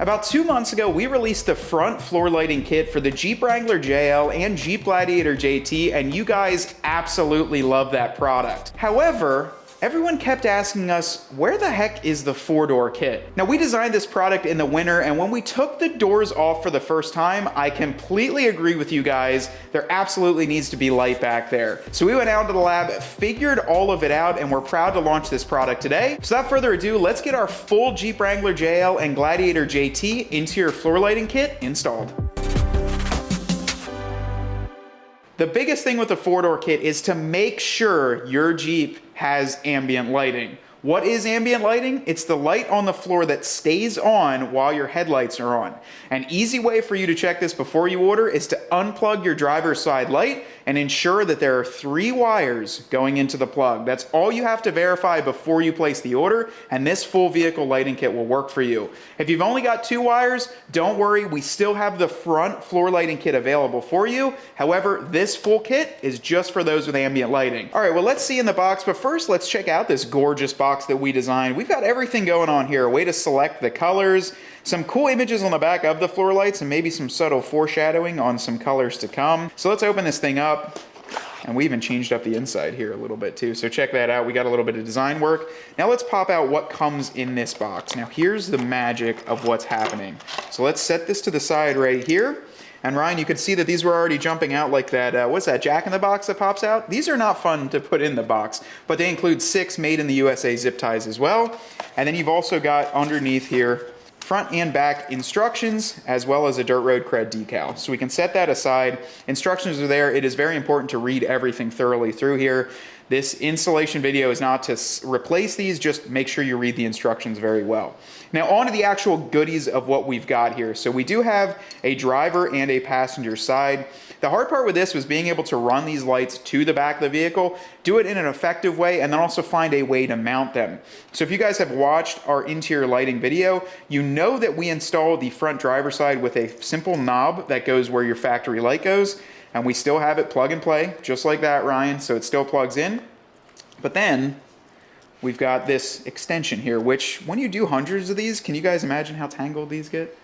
About 2 months ago, we released the front floor lighting kit for the Jeep Wrangler JL and Jeep Gladiator JT, and you guys absolutely love that product. However, everyone kept asking us, where the heck is the 4-door kit? Now, we designed this product in the winter, and when we took the doors off for the first time, I completely agree with you guys. There absolutely needs to be light back there. So we went out to the lab, figured all of it out, and we're proud to launch this product today. So without further ado, let's get our full Jeep Wrangler JL and Gladiator JT interior floor lighting kit installed. The biggest thing with the 4-door kit is to make sure your Jeep has ambient lighting. What is ambient lighting? It's the light on the floor that stays on while your headlights are on. An easy way for you to check this before you order is to unplug your driver's side light and ensure that there are 3 wires going into the plug. That's all you have to verify before you place the order, and this full vehicle lighting kit will work for you. If you've only got 2 wires, don't worry, we still have the front floor lighting kit available for you. However, this full kit is just for those with ambient lighting. All right, well, let's see in the box, but first let's check out this gorgeous box that we designed. We've got everything going on here, a way to select the colors, some cool images on the back of the floor lights, and maybe some subtle foreshadowing on some colors to come. So let's open this thing up. And we even changed up the inside here a little bit too. So check that out. We got a little bit of design work. Now let's pop out what comes in this box. Now here's the magic of what's happening. So let's set this to the side right here. And Ryan, you could see that these were already jumping out like that, what's that, Jack in the Box that pops out? These are not fun to put in the box, but they include 6 made in the USA zip ties as well. And then you've also got underneath here, front and back instructions, as well as a Dirt Road CRED decal. So we can set that aside. Instructions are there. It is very important to read everything thoroughly through here. This installation video is not to replace these, just make sure you read the instructions very well. Now on to the actual goodies of what we've got here. So we do have a driver and a passenger side. The hard part with this was being able to run these lights to the back of the vehicle, do it in an effective way, and then also find a way to mount them. So if you guys have watched our interior lighting video, you know that we installed the front driver side with a simple knob that goes where your factory light goes. And we still have it plug and play, just like that, Ryan, so it still plugs in. But then we've got this extension here, which when you do hundreds of these, can you guys imagine how tangled these get?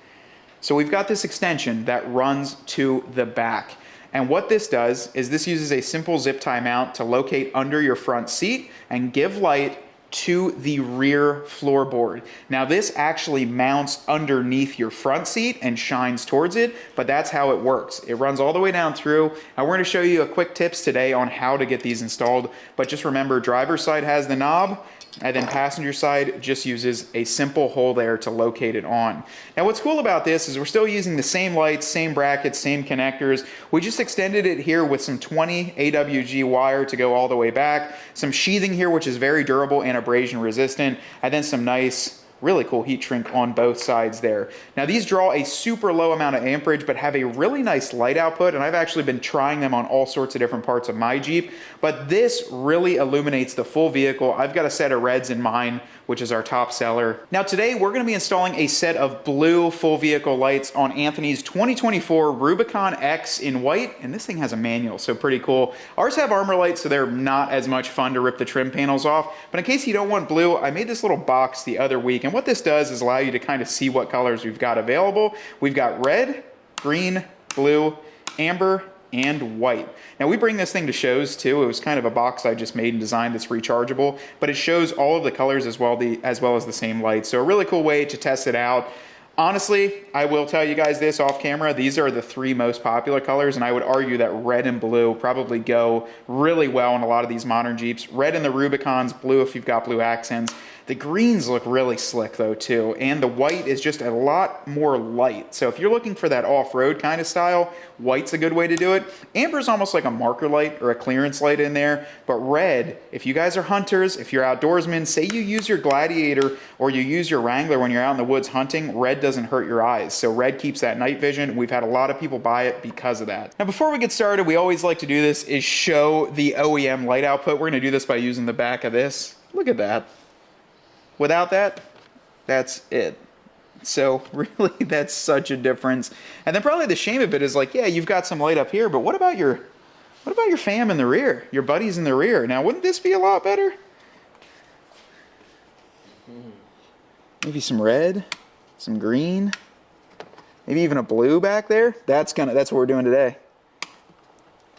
So we've got this extension that runs to the back. And what this does is this uses a simple zip tie mount to locate under your front seat and give light to the rear floorboard. Now this actually mounts underneath your front seat and shines towards it, but that's how it works. It runs all the way down through, and we're going to show you a quick tips today on how to get these installed. But just remember, driver's side has the knob, and then passenger side just uses a simple hole there to locate it on. Now what's cool about this is we're still using the same lights, same brackets, same connectors. We just extended it here with some 20 AWG wire to go all the way back, some sheathing here which is very durable and abrasion resistant, and then some nice really cool heat shrink on both sides there. Now these draw a super low amount of amperage but have a really nice light output, and I've actually been trying them on all sorts of different parts of my Jeep, but this really illuminates the full vehicle. I've got a set of reds in mine, which is our top seller. Now today we're going to be installing a set of blue full vehicle lights on Anthony's 2024 Rubicon X in white, and this thing has a manual, so pretty cool. Ours have armor lights, so they're not as much fun to rip the trim panels off, but in case you don't want blue, I made this little box the other week, and what this does is allow you to kind of see what colors we've got available. We've got red, green, blue, amber, and white. Now we bring this thing to shows too. It was kind of a box I just made and designed that's rechargeable, but it shows all of the colors as well as the same light. So a really cool way to test it out. Honestly, I will tell you guys this off camera, these are the 3 most popular colors, and I would argue that red and blue probably go really well in a lot of these modern Jeeps. Red in the Rubicons, blue if you've got blue accents. The greens look really slick though too, and the white is just a lot more light. So if you're looking for that off-road kind of style, white's a good way to do it. Amber's almost like a marker light or a clearance light in there, but red, if you guys are hunters, if you're outdoorsmen, say you use your Gladiator or you use your Wrangler when you're out in the woods hunting, red doesn't hurt your eyes. So red keeps that night vision. We've had a lot of people buy it because of that. Now before we get started, we always like to do this is show the OEM light output. We're gonna do this by using the back of this. Look at that. Without that, that's it. So really, that's such a difference. And then probably the shame of it is like, yeah, you've got some light up here, but what about your fam in the rear, your buddies in the rear? Now, wouldn't this be a lot better? Maybe some red, some green. maybe even a blue back there. That's what we're doing today.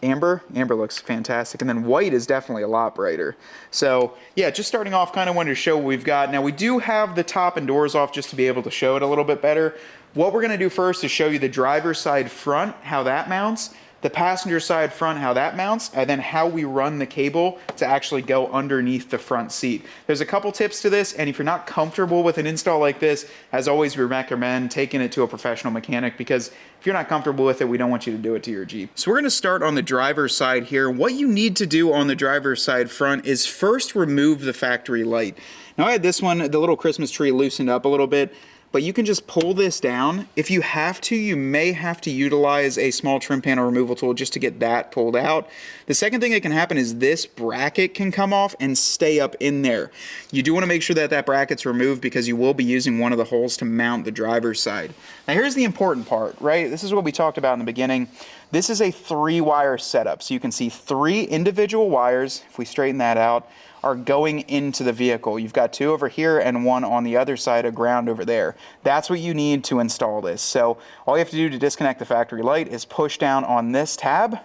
Amber looks fantastic, and then white is definitely a lot brighter. So yeah, just starting off, kind of wanted to show what we've got. Now we do have the top and doors off just to be able to show it a little bit better. What we're gonna do first is show you the driver's side front, how that mounts, the passenger side front, how that mounts, and then how we run the cable to actually go underneath the front seat. There's a couple tips to this, and if you're not comfortable with an install like this, as always, we recommend taking it to a professional mechanic, because if you're not comfortable with it, we don't want you to do it to your Jeep. So we're gonna start on the driver's side here. What you need to do on the driver's side front is first remove the factory light. Now I had this one, the little Christmas tree, loosened up a little bit, but you can just pull this down. If you have to, you may have to utilize a small trim panel removal tool just to get that pulled out. The second thing that can happen is this bracket can come off and stay up in there. You do want to make sure that that bracket's removed, because you will be using one of the holes to mount the driver's side. Now here's the important part, right? This is what we talked about in the beginning. This is a 3-wire setup. So you can see 3 individual wires, if we straighten that out, are going into the vehicle. You've got 2 over here and 1 on the other side of ground over there. That's what you need to install this. So all you have to do to disconnect the factory light is push down on this tab,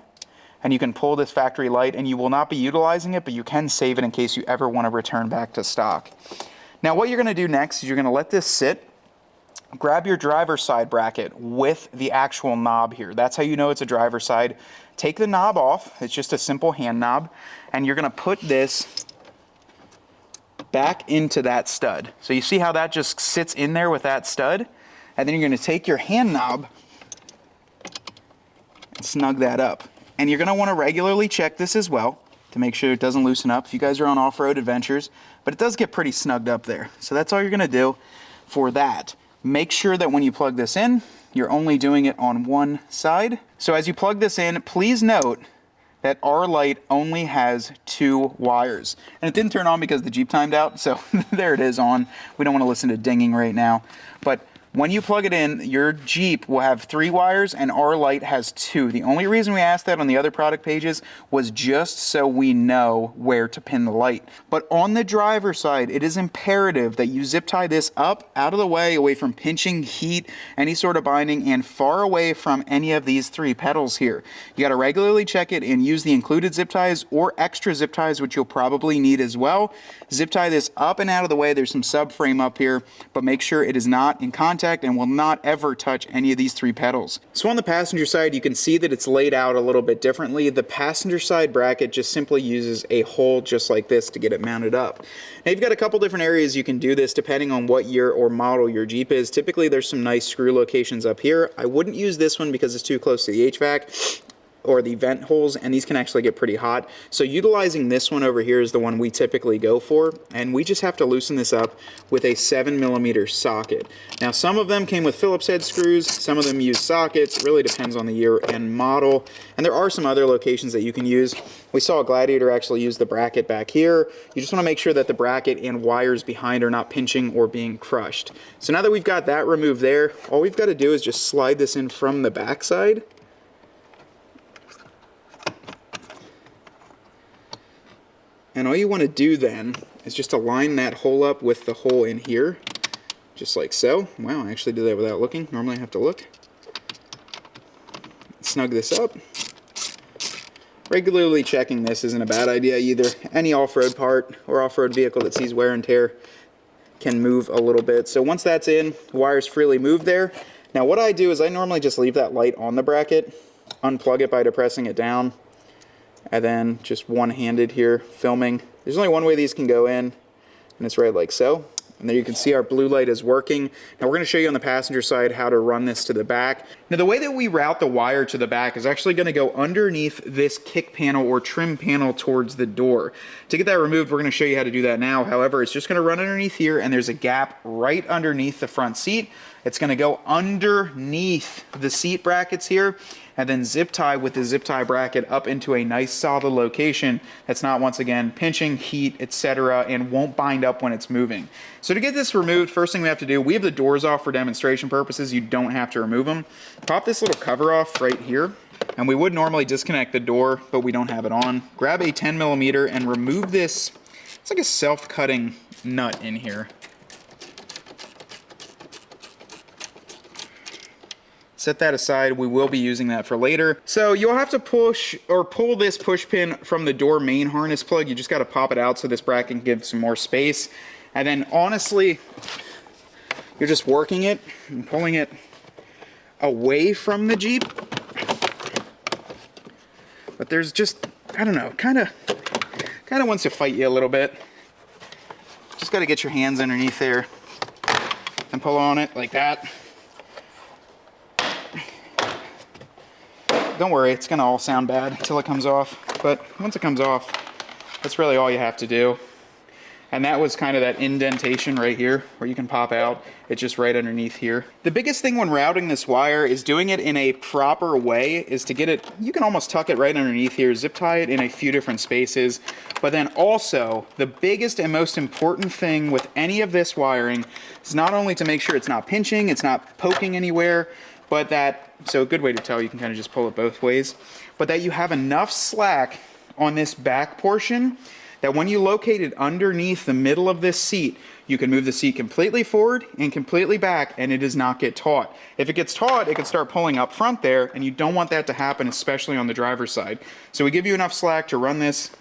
and you can pull this factory light, and you will not be utilizing it, but you can save it in case you ever want to return back to stock. Now what you're going to do next is you're going to let this sit. Grab your driver's side bracket with the actual knob here. That's how you know it's a driver's side. Take the knob off. It's just a simple hand knob, and you're going to put this back into that stud. So you see how that just sits in there with that stud? And then you're going to take your hand knob and snug that up. And you're going to want to regularly check this as well to make sure it doesn't loosen up if you guys are on off-road adventures, but it does get pretty snugged up there. So that's all you're going to do for that. Make sure that when you plug this in, you're only doing it on one side. So as you plug this in, please note that our light only has 2 wires. And it didn't turn on because the Jeep timed out, so there it is on. We don't want to listen to dinging right now. But when you plug it in, your Jeep will have 3 wires and our light has 2. The only reason we asked that on the other product pages was just so we know where to pin the light. But on the driver's side, it is imperative that you zip tie this up, out of the way, away from pinching, heat, any sort of binding, and far away from any of these 3 pedals here. You gotta regularly check it and use the included zip ties or extra zip ties, which you'll probably need as well. Zip tie this up and out of the way. There's some subframe up here, but make sure it is not in contact and will not ever touch any of these 3 pedals. So on the passenger side, you can see that it's laid out a little bit differently. The passenger side bracket just simply uses a hole just like this to get it mounted up. Now you've got a couple different areas you can do this depending on what year or model your Jeep is. Typically there's some nice screw locations up here. I wouldn't use this one because it's too close to the HVAC or the vent holes, and these can actually get pretty hot. So utilizing this one over here is the one we typically go for, and we just have to loosen this up with a 7mm socket. Now some of them came with Phillips head screws, some of them use sockets. It really depends on the year and model, and there are some other locations that you can use. We saw a Gladiator actually use the bracket back here. You just want to make sure that the bracket and wires behind are not pinching or being crushed. So now that we've got that removed there, all we've got to do is just slide this in from the back side. And all you want to do then is just align that hole up with the hole in here, just like so. Wow, I actually did that without looking. Normally I have to look. Snug this up. Regularly checking this isn't a bad idea either. Any off-road part or off-road vehicle that sees wear and tear can move a little bit. So once that's in, the wires freely move there. Now what I do is I normally just leave that light on the bracket, unplug it by depressing it down, and then just one-handed here filming. There's only one way these can go in, and it's right like so. And there you can see our blue light is working. Now we're going to show you on the passenger side how to run this to the back. Now the way that we route the wire to the back is actually going to go underneath this kick panel or trim panel towards the door. To get that removed, we're going to show you how to do that now. However, it's just going to run underneath here, and there's a gap right underneath the front seat. It's going to go underneath the seat brackets here, and then zip tie with the zip tie bracket up into a nice solid location that's not, once again, pinching, heat, etc., and won't bind up when it's moving. So to get this removed, first thing we have to do, we have the doors off for demonstration purposes. You don't have to remove them. Pop this little cover off right here, and we would normally disconnect the door, but we don't have it on. Grab a 10mm and remove this. It's like a self-cutting nut in here. Set that aside. We will be using that for later. So you'll have to push or pull this push pin from the door main harness plug. You just got to pop it out so this bracket can give some more space. And then honestly, you're just working it and pulling it away from the Jeep. But there's just, I don't know, kind of wants to fight you a little bit. Just got to get your hands underneath there and pull on it like that. Don't worry, it's gonna all sound bad until it comes off. But once it comes off, that's really all you have to do. And that was kind of that indentation right here where you can pop out. It's just right underneath here. The biggest thing when routing this wire is doing it in a proper way is to get it, you can almost tuck it right underneath here, zip tie it in a few different spaces. But then also, the biggest and most important thing with any of this wiring is not only to make sure it's not pinching, it's not poking anywhere, but that, so a good way to tell, you can kind of just pull it both ways, but that you have enough slack on this back portion that when you locate it underneath the middle of this seat, you can move the seat completely forward and completely back and it does not get taut. If it gets taut, it can start pulling up front there and you don't want that to happen, especially on the driver's side. So we give you enough slack to run this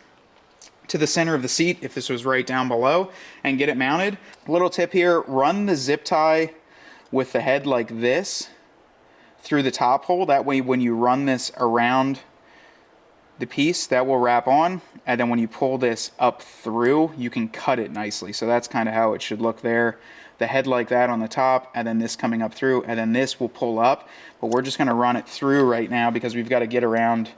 to the center of the seat if this was right down below and get it mounted. Little tip here, run the zip tie with the head like this through the top hole. That way when you run this around the piece, that will wrap on, and then when you pull this up through, you can cut it nicely. So that's kind of how it should look there. The head like that on the top, and then this coming up through, and then this will pull up, but we're just gonna run it through right now because we've got to get around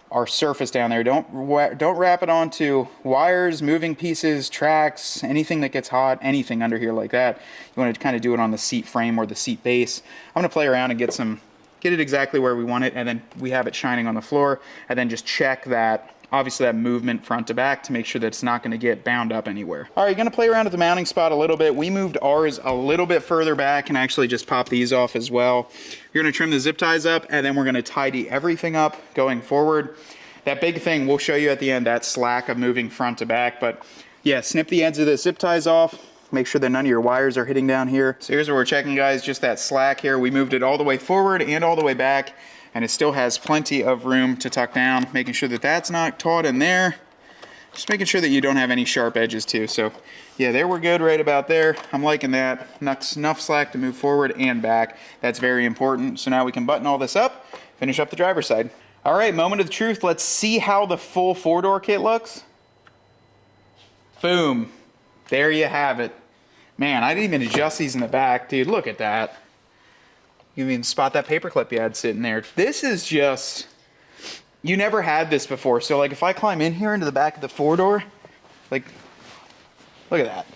our surface down there. Don't wrap it onto wires, moving pieces, tracks, anything that gets hot, anything under here like that. You want to kind of do it on the seat frame or the seat base. I'm gonna play around and get it exactly where we want it, and then we have it shining on the floor, and then just check that, obviously that movement front to back to make sure that it's not gonna get bound up anywhere. All right, gonna play around with the mounting spot a little bit. We moved ours a little bit further back and actually just pop these off as well. You're gonna trim the zip ties up, and then we're gonna tidy everything up going forward. That big thing we'll show you at the end, that slack of moving front to back, but yeah, snip the ends of the zip ties off. Make sure that none of your wires are hitting down here. So here's what we're checking, guys, just that slack here. We moved it all the way forward and all the way back, and it still has plenty of room to tuck down, making sure that that's not taut in there. Just making sure that you don't have any sharp edges too. So yeah, there we're good right about there. I'm liking that. Enough slack to move forward and back. That's very important. So now we can button all this up, finish up the driver's side. All right, moment of the truth. Let's see how the full four-door kit looks. Boom. There you have it. Man, I didn't even adjust these in the back. Dude, look at that. You can even spot that paperclip you had sitting there. This is just, you never had this before. So like if I climb in here into the back of the four-door, like, look at that.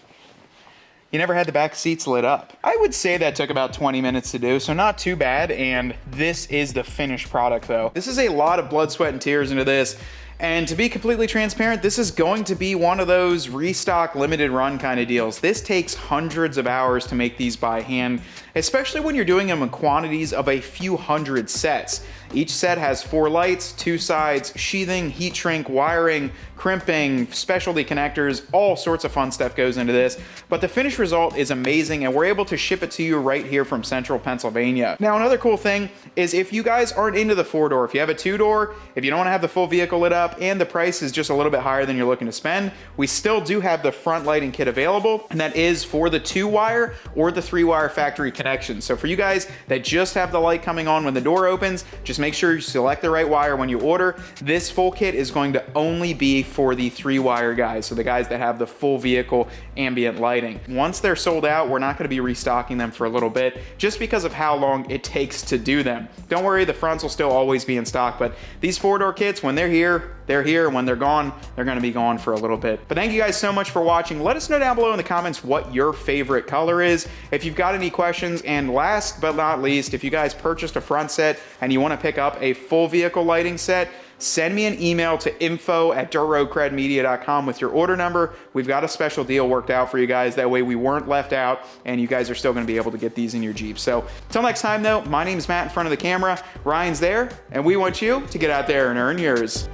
You never had the back seats lit up. I would say that took about 20 minutes to do, so not too bad. And this is the finished product though. This is a lot of blood, sweat, and tears into this. And to be completely transparent, this is going to be one of those restock limited run kind of deals. This takes hundreds of hours to make these by hand, especially when you're doing them in quantities of a few hundred sets. Each set has 4 lights, 2 sides, sheathing, heat shrink, wiring, crimping, specialty connectors, all sorts of fun stuff goes into this. But the finished result is amazing, and we're able to ship it to you right here from Central Pennsylvania. Now, another cool thing is if you guys aren't into the 4-door, if you have a 2-door, if you don't want to have the full vehicle lit up, and the price is just a little bit higher than you're looking to spend, we still do have the front lighting kit available, and that is for the 2-wire or the 3-wire factory connection. So for you guys that just have the light coming on when the door opens, just make sure you select the right wire when you order. This full kit is going to only be for the 3-wire guys, so the guys that have the full vehicle ambient lighting. Once they're sold out, we're not going to be restocking them for a little bit just because of how long it takes to do them. Don't worry, the fronts will still always be in stock, but these 4-door kits, when they're here, they're here. When they're gone, they're going to be gone for a little bit. But thank you guys so much for watching. Let us know down below in the comments what your favorite color is. If you've got any questions, and last but not least, if you guys purchased a front set and you want to pick up a full vehicle lighting set, send me an email to info@dirtroadcredmedia.com with your order number. We've got a special deal worked out for you guys. That way we weren't left out, and you guys are still going to be able to get these in your Jeep. So until next time though, my name's Matt in front of the camera, Ryan's there, and we want you to get out there and earn yours.